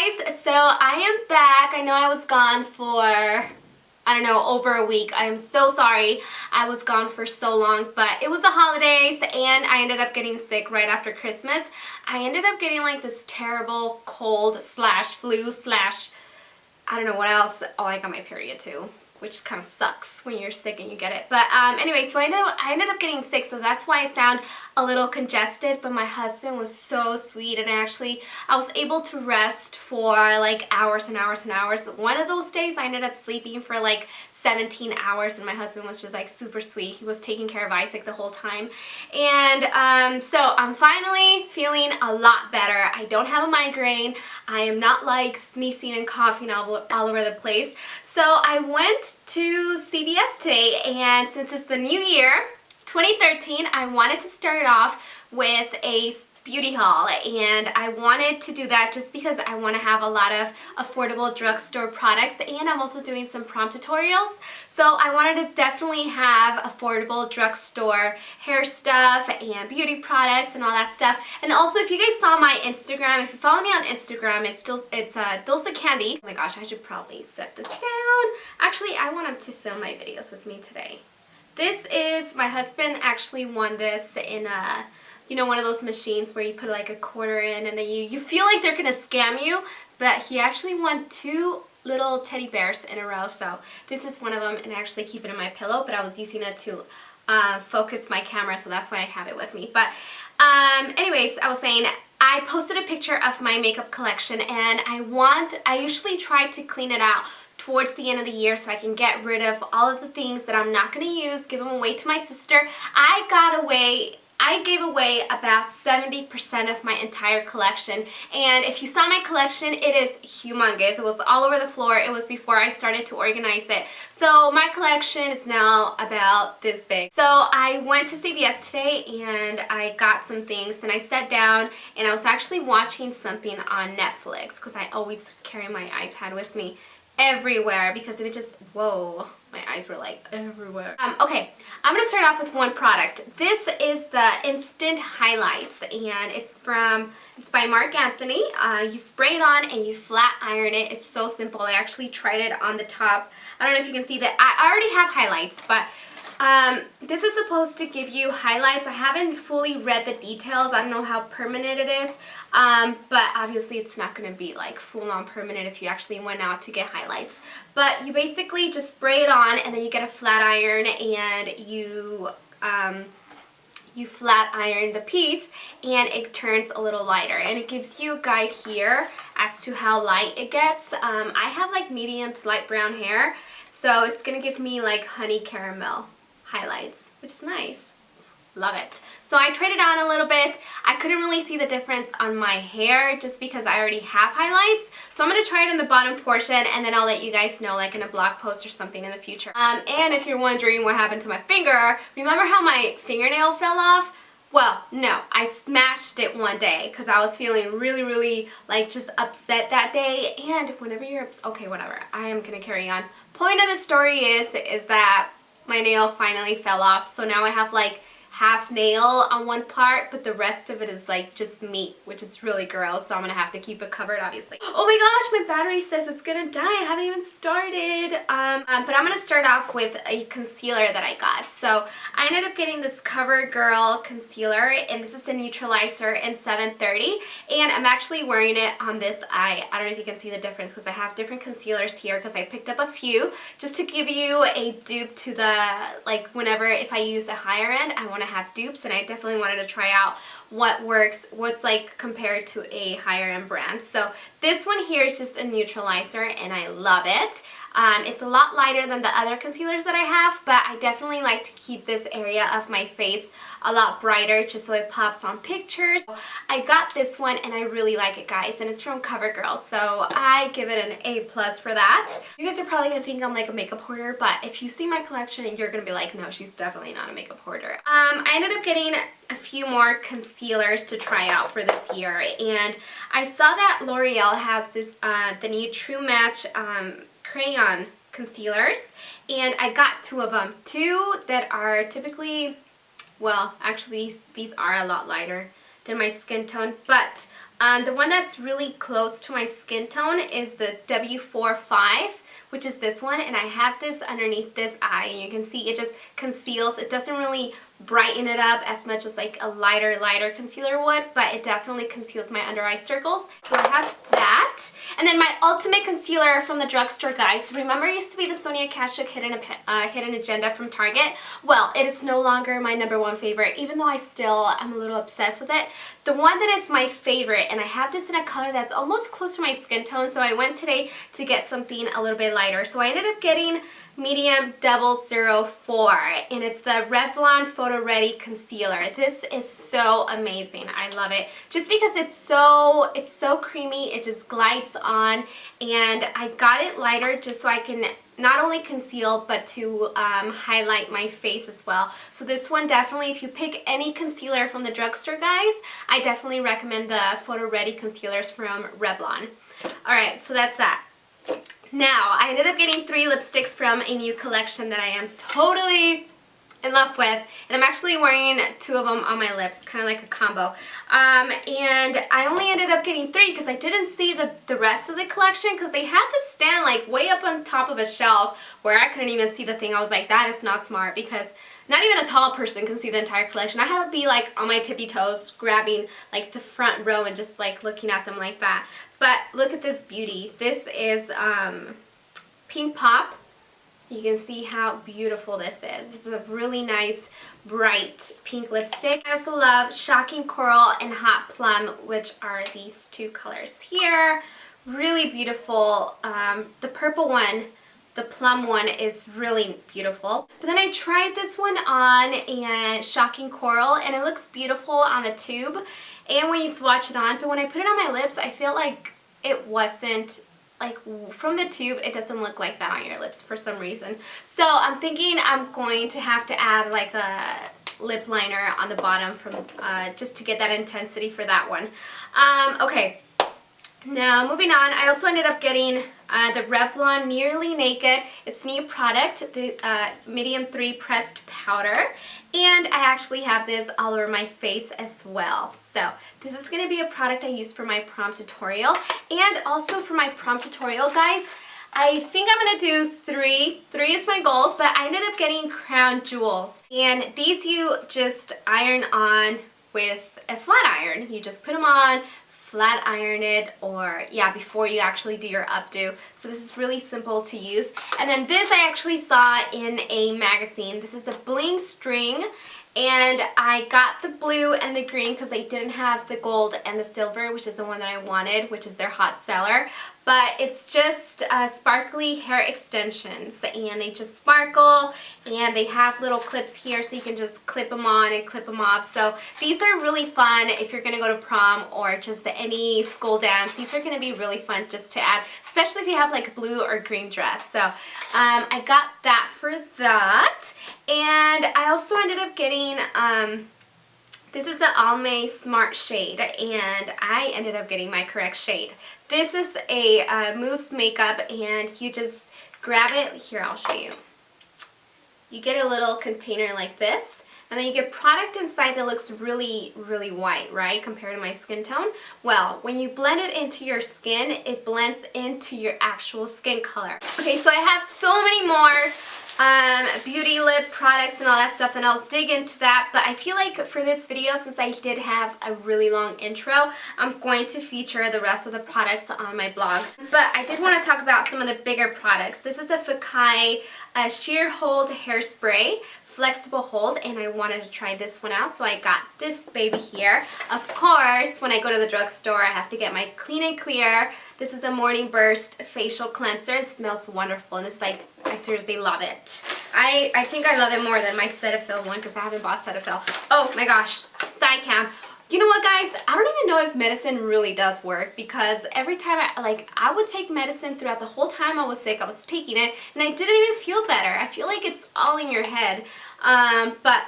guys, so I am back. I know I was gone for, I don't know, over a week. I am so sorry I was gone for so long, but it was the holidays and I ended up getting sick right after Christmas. I ended up getting like this terrible cold slash flu slash, I don't know what else. Oh, I got my period too, which kind of sucks when you're sick and you get it. But anyway, so I ended up getting sick, so that's why I sound a little congested. But my husband was so sweet, and I was able to rest for like hours and hours and hours. One of those days I ended up sleeping for like 17 hours, and my husband was just like super sweet. He was taking care of Isaac the whole time. And so I'm finally feeling a lot better. I don't have a migraine. I am not like sneezing and coughing all over the place. So I went to CVS today, and since it's the new year, 2013, I wanted to start off with a beauty haul, and I wanted to do that just because I want to have a lot of affordable drugstore products, and I'm also doing some prompt tutorials, so I wanted to definitely have affordable drugstore hair stuff and beauty products and all that stuff. And also, if you guys saw my Instagram, if you follow me on Instagram, it's Dulce Candy. Oh my gosh, I should probably set this down. Actually, I want him to film my videos with me today. This is, my husband actually won this in a, you know, one of those machines where you put like a quarter in and then you feel like they're gonna scam you, but he actually won 2 little teddy bears in a row. So this is one of them, and I actually keep it in my pillow, but I was using it to focus my camera, so that's why I have it with me. But anyways, I was saying, I posted a picture of my makeup collection, and I usually try to clean it out towards the end of the year so I can get rid of all of the things that I'm not going to use, give them away to my sister. I gave away about 70% of my entire collection, and if you saw my collection, it is humongous. It was all over the floor. It was before I started to organize it. So my collection is now about this big. So I went to CVS today and I got some things, and I sat down and I was actually watching something on Netflix because I always carry my iPad with me everywhere because it just, whoa, my eyes were like everywhere. Okay, I'm gonna start off with one product. This is the Instant Highlights, and it's by Mark Anthony. You spray it on and you flat iron it. It's so simple. I actually tried it on the top. I don't know if you can see that. I already have highlights, but this is supposed to give you highlights. I haven't fully read the details. I don't know how permanent it is, but obviously it's not going to be like full-on permanent if you actually went out to get highlights. But you basically just spray it on, and then you get a flat iron, and you flat iron the piece, and it turns a little lighter, and it gives you a guide here as to how light it gets. I have like medium to light brown hair, so it's going to give me like honey caramel highlights, which is nice. Love it. So I tried it on a little bit. I couldn't really see the difference on my hair just because I already have highlights. So I'm going to try it in the bottom portion, and then I'll let you guys know like in a blog post or something in the future. And if you're wondering what happened to my finger, remember how my fingernail fell off? Well, no, I smashed it one day because I was feeling really like just upset that day. And whenever you're okay, whatever, I am going to carry on. Point of the story is that my nail finally fell off, so now I have like half nail on one part, but the rest of it is like just meat, which is really gross, so I'm gonna have to keep it covered, obviously. Oh my gosh, my battery says it's gonna die. I haven't even started. But I'm gonna start off with a concealer that I got. So I ended up getting this CoverGirl concealer, and this is the neutralizer in 730, and I'm actually wearing it on this eye. I don't know if you can see the difference because I have different concealers here because I picked up a few just to give you a dupe to the, like, whenever if I use a higher end, I want to have dupes, and I definitely wanted to try out what works, what's like compared to a higher end brand. So this one here is just a neutralizer, and I love it. It's a lot lighter than the other concealers that I have, but I definitely like to keep this area of my face a lot brighter just so it pops on pictures. I got this one and I really like it, guys, and it's from CoverGirl, so I give it an A+ for that. You guys are probably gonna think I'm like a makeup hoarder, but if you see my collection, you're gonna be like, no, she's definitely not a makeup hoarder. I ended up getting a few more concealers to try out for this year, and I saw that L'Oreal has this the new True Match crayon concealers, and I got 2 of them. 2 that are typically, well, actually these are a lot lighter than my skin tone, but The one that's really close to my skin tone is the W45, which is this one, and I have this underneath this eye, and you can see it just conceals. It doesn't really brighten it up as much as like a lighter concealer would, but it definitely conceals my under eye circles. So I have that. And then my ultimate concealer from the drugstore, guys. Remember it used to be the Sonia Kashuk Hidden Agenda from Target? Well, it is no longer my #1 favorite, even though I still am a little obsessed with it. The one that is my favorite, and I have this in a color that's almost close to my skin tone, so I went today to get something a little bit lighter. So I ended up getting medium 004, and it's the Revlon Photo Ready Concealer. This is so amazing. I love it just because it's so creamy. It just glides on, and I got it lighter just so I can not only conceal but to highlight my face as well. So this one definitely, if you pick any concealer from the drugstore, guys, I definitely recommend the Photo Ready concealers from Revlon. Alright, so that's that. Now, I ended up getting 3 lipsticks from a new collection that I am totally in love with, and I'm actually wearing 2 of them on my lips, kind of like a combo. And I only ended up getting 3 because I didn't see the rest of the collection, because they had this stand like way up on top of a shelf where I couldn't even see the thing. I was like, that is not smart, because not even a tall person can see the entire collection. I had to be like on my tippy toes grabbing like the front row and just like looking at them like that. But look at this beauty. This is Pink Pop. You can see how beautiful this is. This is a really nice, bright pink lipstick. I also love Shocking Coral and Hot Plum, which are these 2 colors here. Really beautiful. The purple one, the plum one, is really beautiful. But then I tried this one on, and Shocking Coral, and it looks beautiful on the tube and when you swatch it on. But when I put it on my lips, I feel like it wasn't, like from the tube, it doesn't look like that on your lips for some reason. So I'm thinking I'm going to have to add like a lip liner on the bottom from just to get that intensity for that one. Okay. Now, moving on, I also ended up getting the Revlon Nearly Naked. It's a new product, the medium 3 pressed powder. And I actually have this all over my face as well. So this is going to be a product I use for my prom tutorial. And also for my prom tutorial, guys, I think I'm going to do 3. 3 is my goal, but I ended up getting crown jewels. And these you just iron on with a flat iron. You just put them on, flat iron it, or yeah, before you actually do your updo. So this is really simple to use. And then this I actually saw in a magazine. This is the bling string, and I got the blue and the green because they didn't have the gold and the silver, which is the one that I wanted, which is their hot seller. But it's just sparkly hair extensions, and they just sparkle, and they have little clips here so you can just clip them on and clip them off. So these are really fun if you're going to go to prom or just any school dance. These are going to be really fun just to add, especially if you have like a blue or green dress. So I got that for that. And I also ended up getting this is the Almay Smart Shade, and I ended up getting my correct shade. This is a mousse makeup, and you just grab it. Here, I'll show you. You get a little container like this, and then you get product inside that looks really, really white, right, compared to my skin tone. Well, when you blend it into your skin, it blends into your actual skin color. Okay, so I have so many more beauty lip products and all that stuff, and I'll dig into that, but I feel like for this video, since I did have a really long intro, I'm going to feature the rest of the products on my blog. But I did want to talk about some of the bigger products. This is the Fekkai Sheer Hold Hairspray, flexible hold, and I wanted to try this one out, so I got this baby here. Of course, when I go to the drugstore, I have to get my Clean and Clear. This is the Morning Burst Facial Cleanser. It smells wonderful, and it's like, I seriously love it. I think I love it more than my Cetaphil one, because I haven't bought Cetaphil. Oh my gosh, side cam. You know what, guys? I don't even know if medicine really does work, because every time I would take medicine throughout the whole time I was sick. I was taking it, and I didn't even feel better. I feel like it's all in your head. But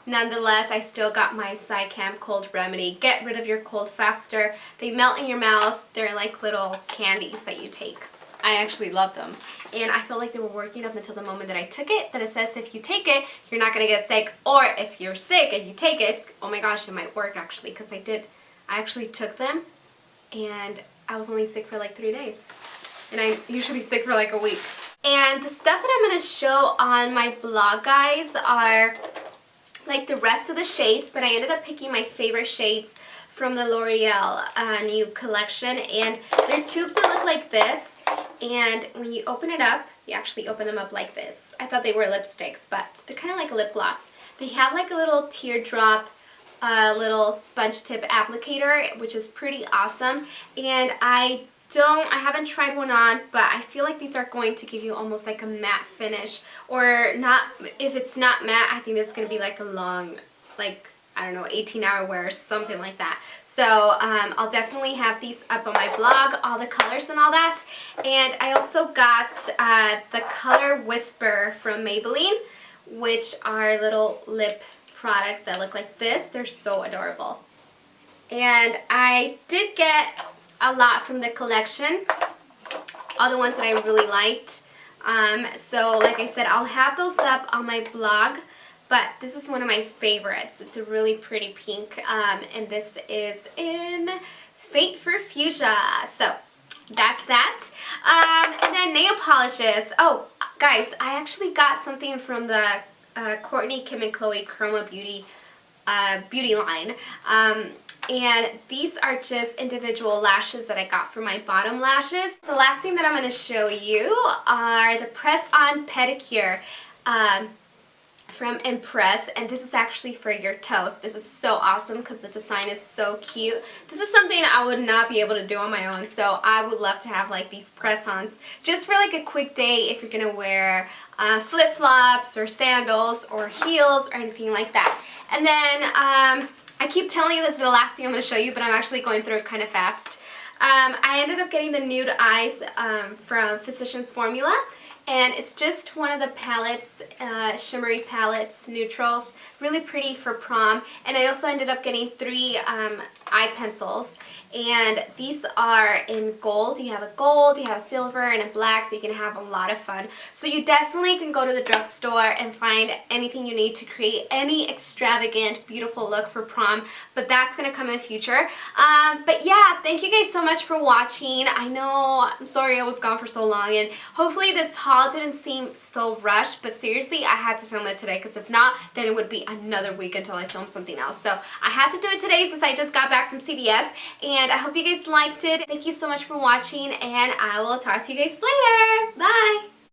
nonetheless, I still got my Psycam Cold Remedy. Get rid of your cold faster. They melt in your mouth. They're like little candies that you take. I actually love them, and I feel like they were working up until the moment that I took it, that it says if you take it, you're not going to get sick, or if you're sick and you take it, oh my gosh, it might work actually, because I I actually took them and I was only sick for like 3 days. And I'm usually sick for like a week. And the stuff that I'm going to show on my blog, guys, are like the rest of the shades, but I ended up picking my favorite shades from the L'Oreal new collection. And they're tubes that look like this, and when you open it up, you actually open them up like this. I thought they were lipsticks, but they're kind of like a lip gloss. They have like a little teardrop little sponge tip applicator, which is pretty awesome. And I haven't tried one on, but I feel like these are going to give you almost like a matte finish, or not. If it's not matte, I think this is going to be like a long, like, I don't know, 18-hour wear or something like that. So I'll definitely have these up on my blog, all the colors and all that. And I also got the Color Whisper from Maybelline, which are little lip products that look like this. They're so adorable. And I did get a lot from the collection, all the ones that I really liked. So like I said, I'll have those up on my blog, but this is one of my favorites. It's a really pretty pink, and this is in Fate for Fuchsia. So that's that. And then nail polishes. Oh, guys, I actually got something from the Kourtney, Kim and Khloe Chroma Beauty line. And these are just individual lashes that I got for my bottom lashes. The last thing that I'm going to show you are the press-on pedicure from Impress, and this is actually for your toes. This is so awesome because the design is so cute. This is something I would not be able to do on my own, so I would love to have like these press-ons just for like a quick day if you're going to wear flip-flops or sandals or heels or anything like that. And then I keep telling you this is the last thing I'm going to show you, but I'm actually going through it kind of fast. I ended up getting the Nude Eyes from Physicians Formula, and it's just one of the palettes, shimmery palettes, neutrals, really pretty for prom. And I also ended up getting 3 eye pencils, and these are in gold. You have a gold, you have a silver, and a black, so you can have a lot of fun. So you definitely can go to the drugstore and find anything you need to create any extravagant, beautiful look for prom, but that's going to come in the future. But yeah, thank you guys so much for watching. I know, I'm sorry I was gone for so long, and hopefully this haul didn't seem so rushed, but seriously, I had to film it today, because if not, then it would be another week until I film something else. So I had to do it today since I just got back from CVS, and I hope you guys liked it. Thank you so much for watching, and I will talk to you guys later. Bye!